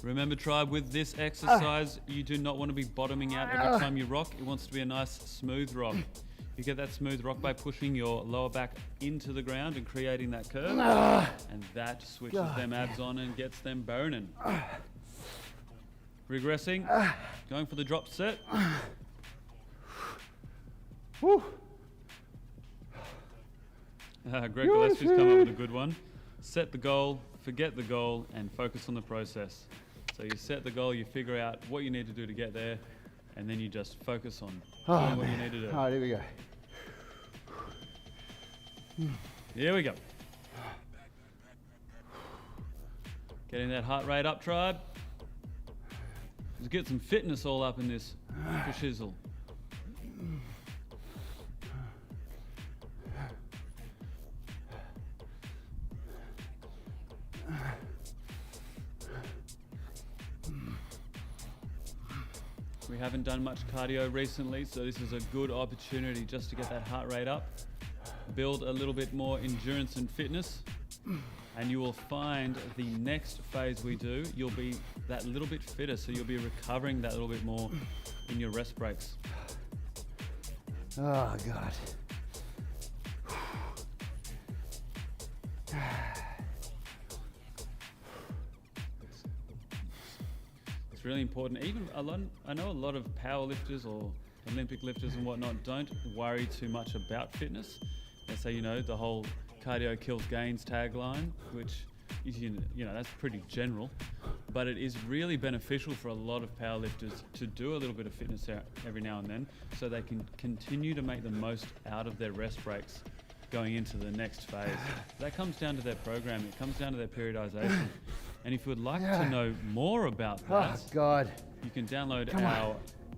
Remember, tribe, with this exercise, you do not want to be bottoming out every time you rock. It wants to be a nice smooth rock. You get that smooth rock by pushing your lower back into the ground and creating that curve, and that switches them abs on and gets them burning. Regressing, going for the drop set. Woo. Greg Gillespie's come up with a good one. Set the goal, forget the goal, and focus on the process. So you set the goal, you figure out what you need to do to get there, and then you just focus on doing what you need to do. All right, here we go. Here we go. Getting that heart rate up, tribe. Let's get some fitness all up in this for shizzle. We haven't done much cardio recently, so this is a good opportunity just to get that heart rate up, build a little bit more endurance and fitness, and you will find the next phase we do, you'll be that little bit fitter, so you'll be recovering that little bit more in your rest breaks. Oh, God. It's It's really important. Even I know a lot of power lifters or Olympic lifters and whatnot don't worry too much about fitness. They say, you know, the whole cardio kills gains tagline, which is, you know, that's pretty general, but it is really beneficial for a lot of powerlifters to do a little bit of fitness every now and then, so they can continue to make the most out of their rest breaks going into the next phase. That comes down to their programming. It comes down to their periodization. And if you would like to know more about that, you can download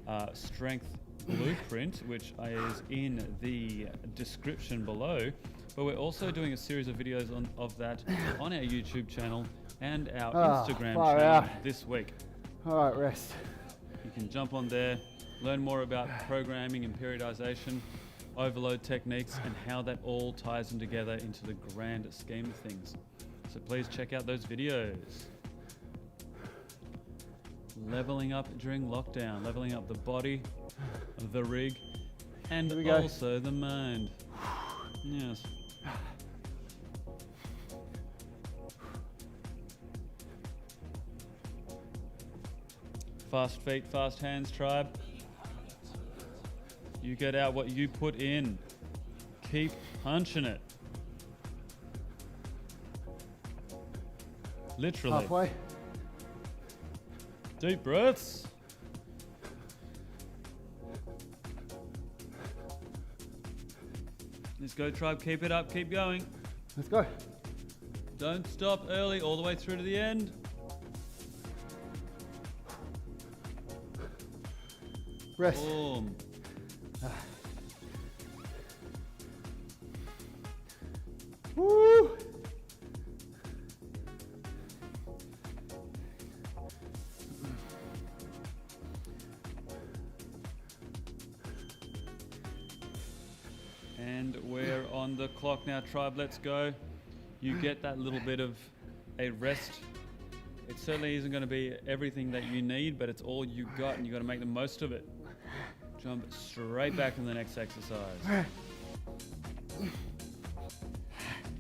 our strength blueprint, which is in the description below. But we're also doing a series of videos of that on our YouTube channel and our Instagram channel this week. All right, rest. You can jump on there, learn more about programming and periodization, overload techniques, and how that all ties in together into the grand scheme of things. So please check out those videos. Leveling up during lockdown, leveling up the body, the rig, and also the mind. Yes. Fast feet, fast hands, tribe. You get out what you put in. Keep punching it. Literally. Halfway. Deep breaths. Let's go, tribe. Keep it up. Keep going. Let's go. Don't stop early, all the way through to the end. Rest. Boom. Woo! And we're on the clock now, tribe. Let's go. You get that little bit of a rest. It certainly isn't going to be everything that you need, but it's all you got, and you got to make the most of it. Jump straight back in the next exercise.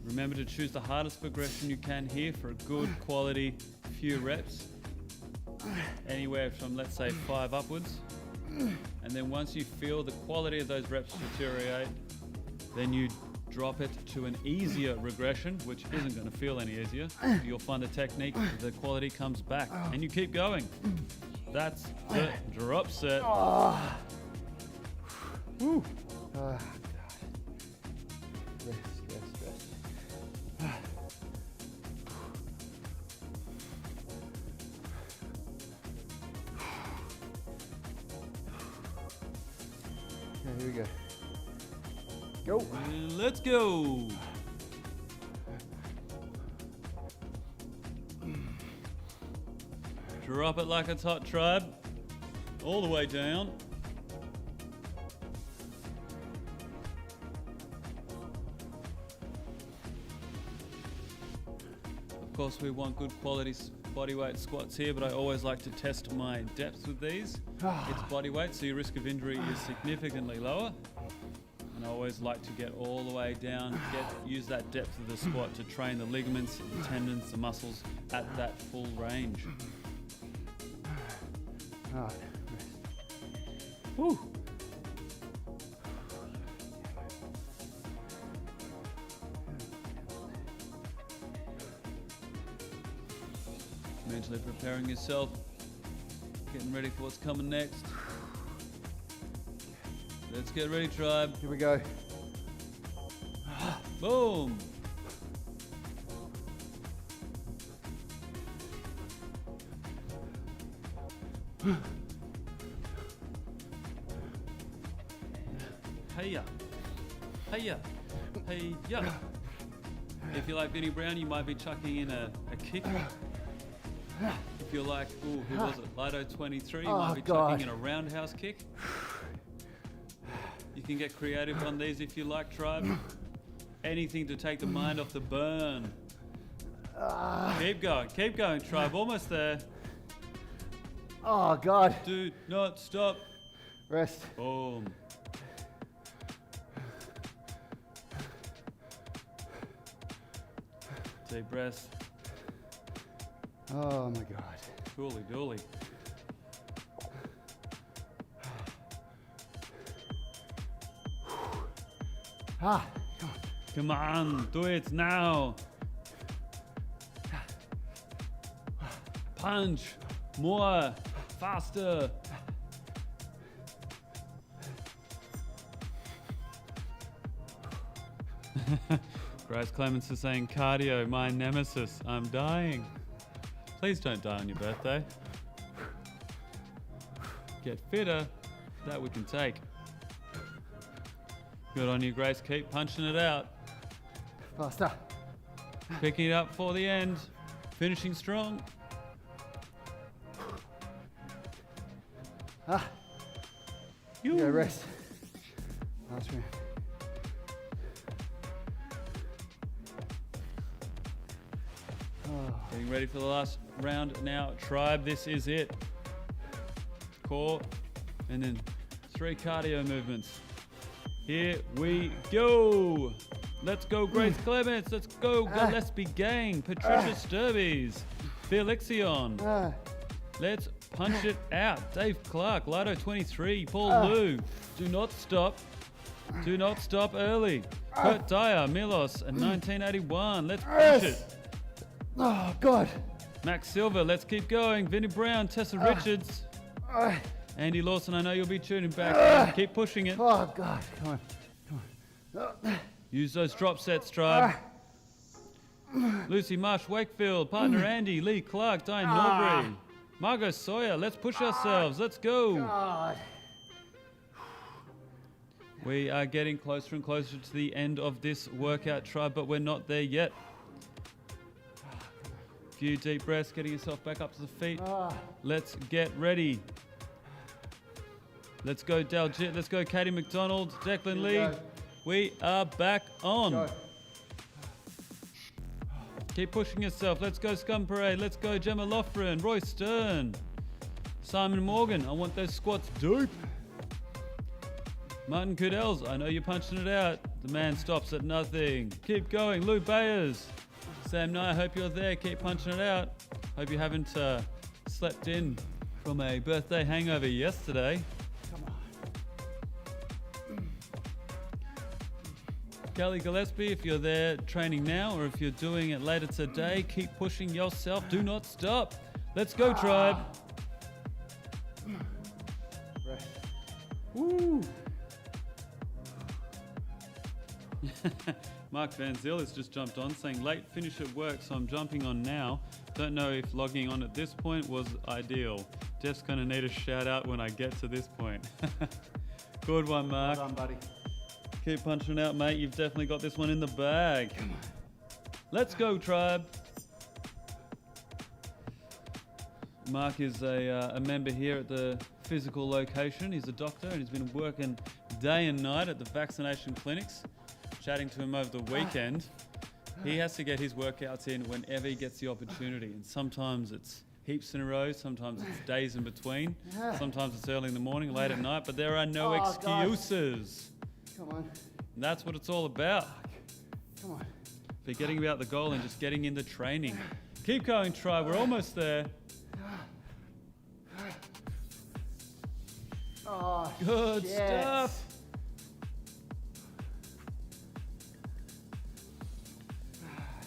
Remember to choose the hardest progression you can here for a good quality few reps. Anywhere from, let's say, 5 upwards. And then once you feel the quality of those reps deteriorate, then you drop it to an easier regression, which isn't going to feel any easier. You'll find the technique, the quality comes back, and you keep going. That's the drop set. Woo. God. Rest. Okay, here we go. Go. Let's go. Drop it like it's hot, tribe. All the way down. Of course, we want good quality bodyweight squats here, but I always like to test my depth with these. It's bodyweight, so your risk of injury is significantly lower. And I always like to get all the way down, use that depth of the squat to train the ligaments, the tendons, the muscles at that full range. All right. Woo. Mentally preparing yourself, getting ready for what's coming next. Let's get ready, tribe. Here we go. Boom. Hey-ya. Hey-ya. Hey-ya. If you like Vinnie Brown, you might be chucking in a kick. If you're like, ooh, who was it? Lido 23, you might be chucking in a roundhouse kick. You can get creative on these if you like, tribe. Anything to take the mind off the burn. Keep going, tribe. Almost there. Oh, God. Do not stop. Rest. Boom. Deep breath. Oh, my God. Cooly dooly. Ah, come on. Come on, do it now. Punch, more, faster. Grace Clements is saying, cardio, my nemesis, I'm dying. Please don't die on your birthday. Get fitter, that we can take. Good on you, Grace, keep punching it out. Faster. Picking it up for the end, finishing strong. Ah. You Go rest. Last round. Oh. Getting ready for the last round now. Tribe, this is it. Core, and then 3 cardio movements. Here we go. Let's go, Grace Clements. Let's go, Gillespie Gang, Patricia Sturbies, Felixion. Let's punch it out. Dave Clark, Lotto 23, Paul Lou. Do not stop. Do not stop early. Kurt Dyer, Milos, and 1981. Let's push it. Oh, God. Max Silver, let's keep going. Vinnie Brown, Tessa Richards. Andy Lawson, I know you'll be tuning back. Keep pushing it. Oh, God. Come on. Come on. Use those drop sets, Tribe. Lucy Marsh, Wakefield, partner Andy, Lee Clark, Diane Norbury. Margot Sawyer, let's push ourselves. Let's go. God. We are getting closer and closer to the end of this workout, Tribe, but we're not there yet. Few deep breaths, getting yourself back up to the feet. Let's get ready. Let's go Daljit, let's go Katie McDonald, Declan Lee. We are back on. Go. Keep pushing yourself. Let's go Scum Parade. Let's go Gemma Loughran, Roy Stern, Simon Morgan. I want those squats deep. Martin Kudel's, I know you're punching it out. The man stops at nothing. Keep going. Lou Bayers. Sam Nye, I hope you're there. Keep punching it out. Hope you haven't slept in from a birthday hangover yesterday. Come on. Kelly Gillespie, if you're there training now or if you're doing it later today, keep pushing yourself. Do not stop. Let's go, Tribe. Rest. Woo. Mark Van Zyl has just jumped on saying late finish at work, so I'm jumping on now. Don't know if logging on at this point was ideal. Jeff's gonna need a shout out when I get to this point. Good one, Mark. Well done, buddy. Keep punching out, mate. You've definitely got this one in the bag. Let's go, Tribe. Mark is a member here at the physical location. He's a doctor and he's been working day and night at the vaccination clinics. Chatting to him over the weekend. He has to get his workouts in whenever he gets the opportunity. And sometimes it's heaps in a row, sometimes it's days in between, sometimes it's early in the morning, late at night, but there are no excuses. Come on. And that's what it's all about. Come on. Forgetting about the goal and just getting into training. Keep going, Tribe. We're almost there. Oh, Good shit. stuff.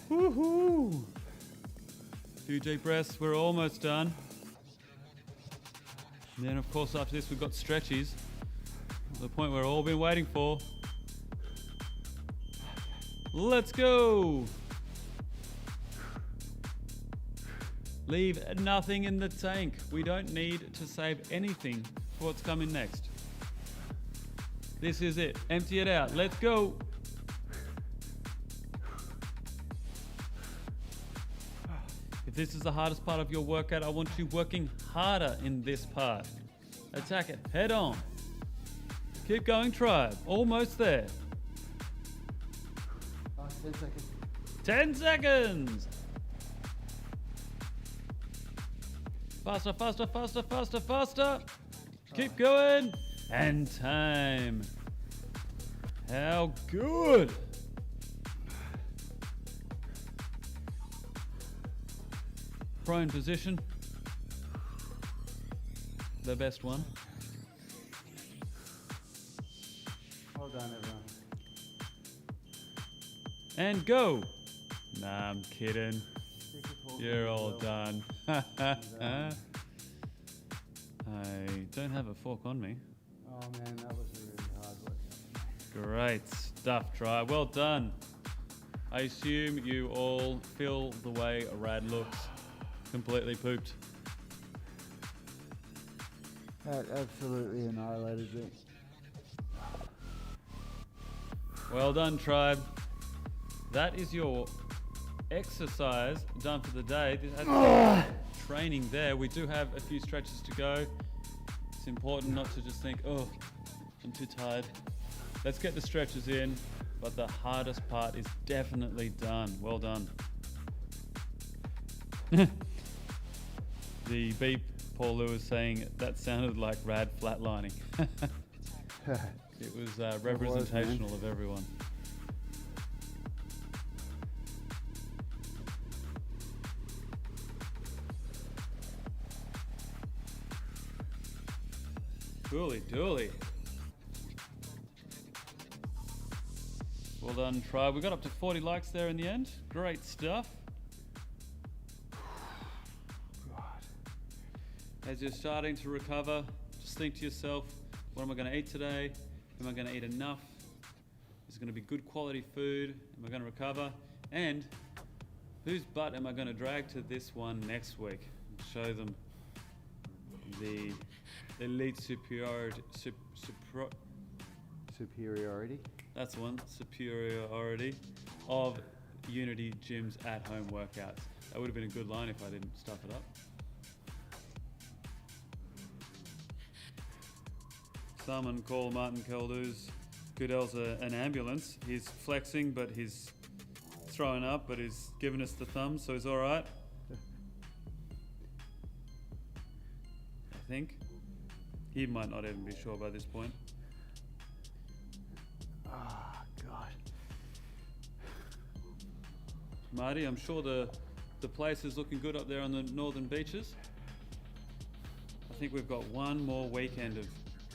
Woohoo! Few deep breaths. We're almost done. And then, of course, after this, we've got stretchies. The point we're all been waiting for. Let's go! Leave nothing in the tank. We don't need to save anything for what's coming next. This is it. Empty it out. Let's go! If this is the hardest part of your workout, I want you working harder in this part. Attack it head on. Keep going, Tribe. Almost there. 10 seconds. 10 seconds. Faster, faster, faster, faster, faster. Keep going. And time. How good. Prone position. The best one. Well done, everyone. And go. Nah, I'm kidding. You're all done. I don't have a fork on me. Oh man, that was a really hard workout. Great stuff, Tribe. Well done. I assume you all feel the way Rad looks. Completely pooped. That absolutely annihilated me. Well done, Tribe. That is your exercise done for the day. That's training there. We do have a few stretches to go. It's important not to just think, oh, I'm too tired. Let's get the stretches in, but the hardest part is definitely done. Well done. The beep, Paul Lewis saying that sounded like Rad flatlining. It was representational of everyone. Dooly dooly. Well done, Tribe. We got up to 40 likes there in the end. Great stuff. As you're starting to recover, just think to yourself, what am I going to eat today? Am I going to eat enough? Is it going to be good quality food? Am I going to recover? And whose butt am I going to drag to this one next week? Show them the elite superiority. Superiority? That's the one. Superiority of Unity Gym's at-home workouts. That would have been a good line if I didn't stuff it up. Someone call Martin Keldus. Goodell's an ambulance. He's flexing, but he's throwing up, but he's giving us the thumb, so he's all right. I think. He might not even be sure by this point. Oh, God. Marty, I'm sure the place is looking good up there on the northern beaches. I think we've got one more weekend of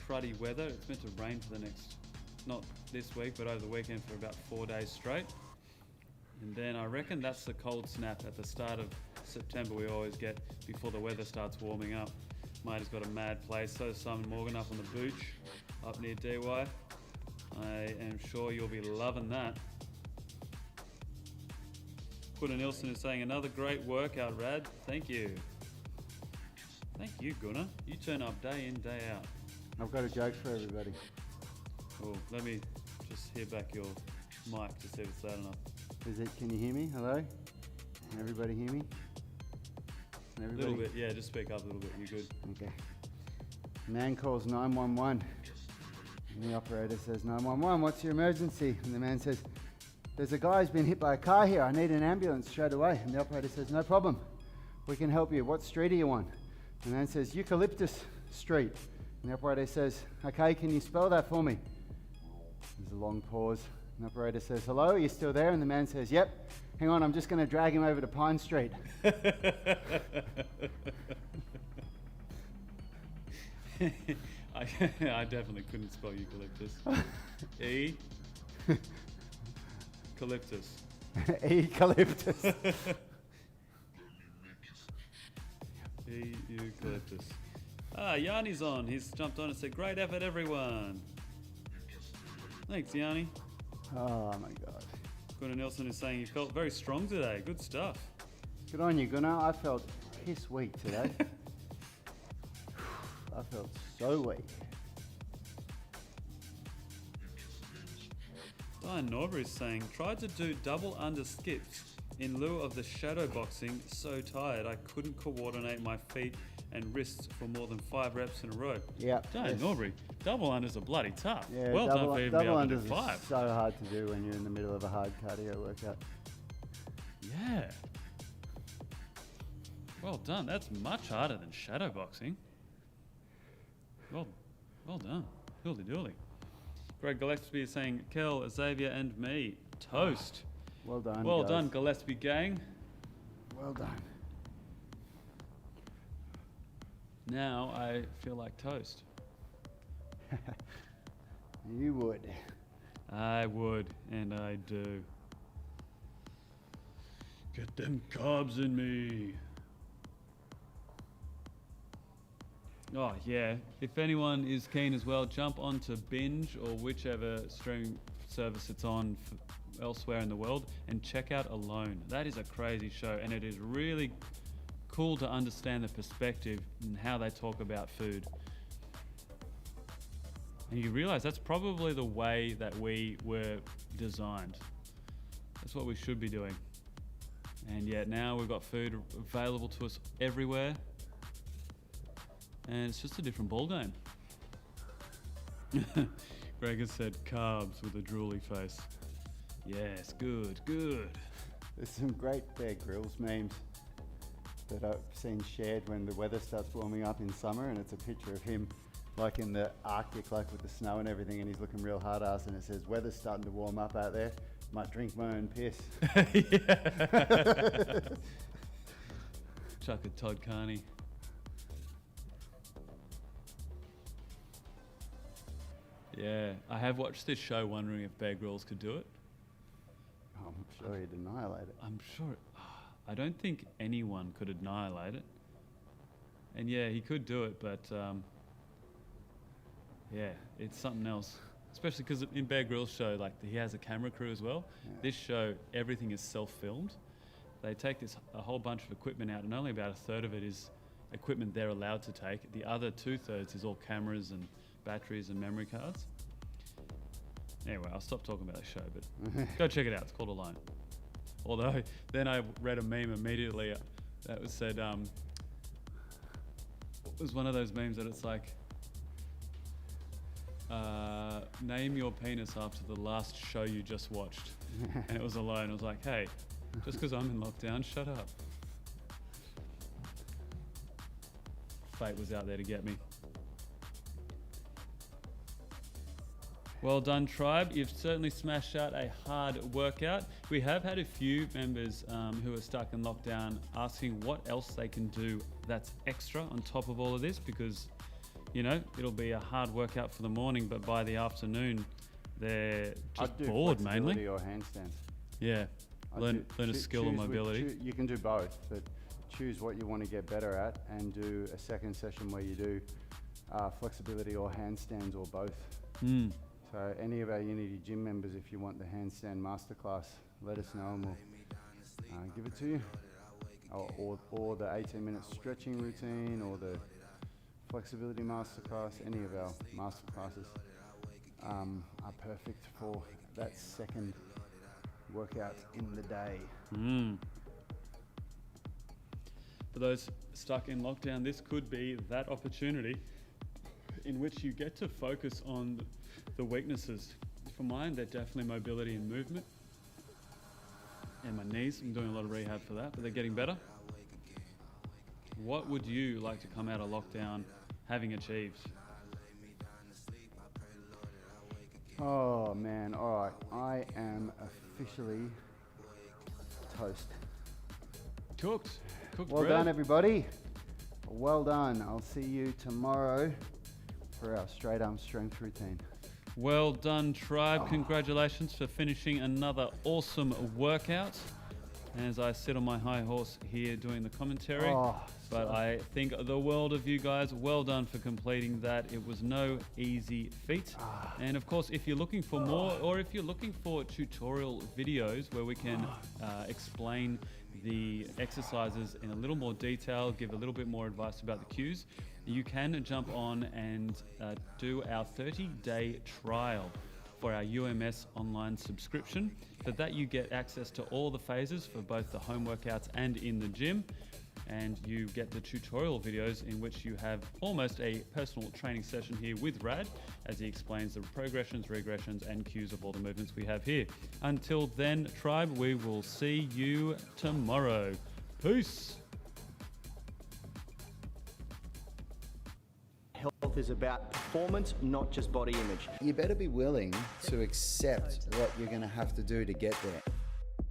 cruddy weather. It's meant to rain for the next, not this week, but over the weekend for about 4 days straight. And then I reckon that's the cold snap at the start of September we always get before the weather starts warming up. Marty's got a mad place. So does Simon Morgan up on the Booch, up near DY. I am sure you'll be loving that. Gunnar Nilsson is saying another great workout, Rad. Thank you. Thank you, Gunnar. You turn up day in, day out. I've got a joke for everybody. Cool. Let me just hear back your mic to see if it's loud enough. Is it? Can you hear me? Hello? Can everybody hear me? A little bit, yeah. Just speak up a little bit. You're good. Okay. Man calls 911. And the operator says, 911, what's your emergency? And the man says, there's a guy who's been hit by a car here. I need an ambulance straight away. And the operator says, no problem. We can help you. What street are you on? And the man says, Eucalyptus Street. And the operator says, okay, can you spell that for me? There's a long pause. And the operator says, hello, are you still there? And the man says, yep. Hang on, I'm just going to drag him over to Pine Street. I definitely couldn't spell eucalyptus. Eucalyptus. Eucalyptus. Eucalyptus. Yanni's on. He's jumped on and said, great effort, everyone. Thanks, Yanni. Oh, my God. Gunnar Nelson is saying you felt very strong today. Good stuff. Good on you, Gunnar. I felt piss weak today. I felt so weak. Diane Norbury is saying, tried to do double under skips in lieu of the shadow boxing. So tired, I couldn't coordinate my feet and wrists for more than 5 reps in a row. Yeah. Diane Norbury, double unders are bloody tough. Yeah, well done for even being able to do 5. Is so hard to do when you're in the middle of a hard cardio workout. Yeah. Well done. That's much harder than shadow boxing. Well done. Hildy dooley. Greg Gillespie is saying, Kel, Xavier and me, toast. Well done, Well guys. done, Gillespie gang. Well done. Now I feel like toast. You would. I would, and I do. Get them carbs in me. Oh yeah, if anyone is keen as well, jump onto Binge or whichever streaming service it's on elsewhere in the world and check out Alone. That is a crazy show, and it is really cool to understand the perspective and how they talk about food. And you realize that's probably the way that we were designed. That's what we should be doing. And yet now we've got food available to us everywhere. And it's just a different ballgame. Greg has said carbs with a drooly face. Yes, good, good. There's some great Bear Grylls memes that I've seen shared when the weather starts warming up in summer, and it's a picture of him like in the Arctic, like with the snow and everything, and he's looking real hard ass, and it says, weather's starting to warm up out there, might drink my own piss. Chuck a Todd Carney. Yeah, I have watched this show wondering if Bear Grylls could do it. I'm sure he'd annihilate it. I'm sure. I don't think anyone could annihilate it. And yeah, he could do it, but yeah, it's something else. Especially because in Bear Grylls' show, like he has a camera crew as well. Yeah. This show, everything is self-filmed. They take a whole bunch of equipment out, and only about a third of it is equipment they're allowed to take. The other 2/3 is all cameras and batteries and memory cards. Anyway, I'll stop talking about the show, but go check it out. It's called Alone. Although, then I read a meme immediately that was said, it was one of those memes that it's like, name your penis after the last show you just watched. And it was Alone. I was like, hey, just because I'm in lockdown, shut up. Fate was out there to get me. Well done, tribe. You've certainly smashed out a hard workout. We have had a few members who are stuck in lockdown asking what else they can do that's extra on top of all of this, because, you know, it'll be a hard workout for the morning, but by the afternoon, they're just bored mainly. Or handstands. Yeah, learn a skill or mobility. You can do both, but choose what you want to get better at and do a second session where you do flexibility or handstands or both. Mm. So any of our Unity gym members, if you want the handstand masterclass, let us know and we'll give it to you. Or the 18-minute stretching routine or the flexibility masterclass, any of our masterclasses are perfect for that second workout in the day. Mm. For those stuck in lockdown, this could be that opportunity in which you get to focus on the weaknesses. For mine, they're definitely mobility and movement. And my knees, I'm doing a lot of rehab for that, but they're getting better. What would you like to come out of lockdown having achieved? Oh man, all right. I am officially toast. Cooked Well bread. done, everybody. Well done. I'll see you tomorrow for our straight arm strength routine. Well done, tribe. Congratulations for finishing another awesome workout. As I sit on my high horse here doing the commentary. But I think the world of you guys. Well done for completing that. It was no easy feat. And of course, if you're looking for more, or if you're looking for tutorial videos where we can explain the exercises in a little more detail, give a little bit more advice about the cues, you can jump on and do our 30-day trial for our UMS online subscription. For that, you get access to all the phases for both the home workouts and in the gym. And you get the tutorial videos in which you have almost a personal training session here with Rad as he explains the progressions, regressions, and cues of all the movements we have here. Until then, tribe, we will see you tomorrow. Peace. Health is about performance, not just body image. You better be willing to accept what you're going to have to do to get there.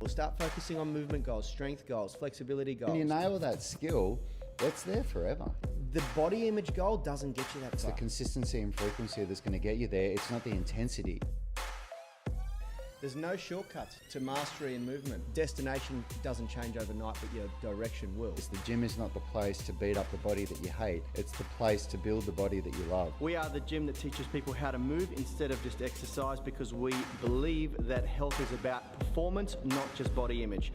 We'll start focusing on movement goals, strength goals, flexibility goals. When you nail that skill, it's there forever. The body image goal doesn't get you that It's far. the consistency and frequency that's going to get you there. It's not the intensity. There's no shortcuts to mastery and movement. Destination doesn't change overnight, but your direction will. The gym is not the place to beat up the body that you hate. It's the place to build the body that you love. We are the gym that teaches people how to move instead of just exercise, because we believe that health is about performance, not just body image.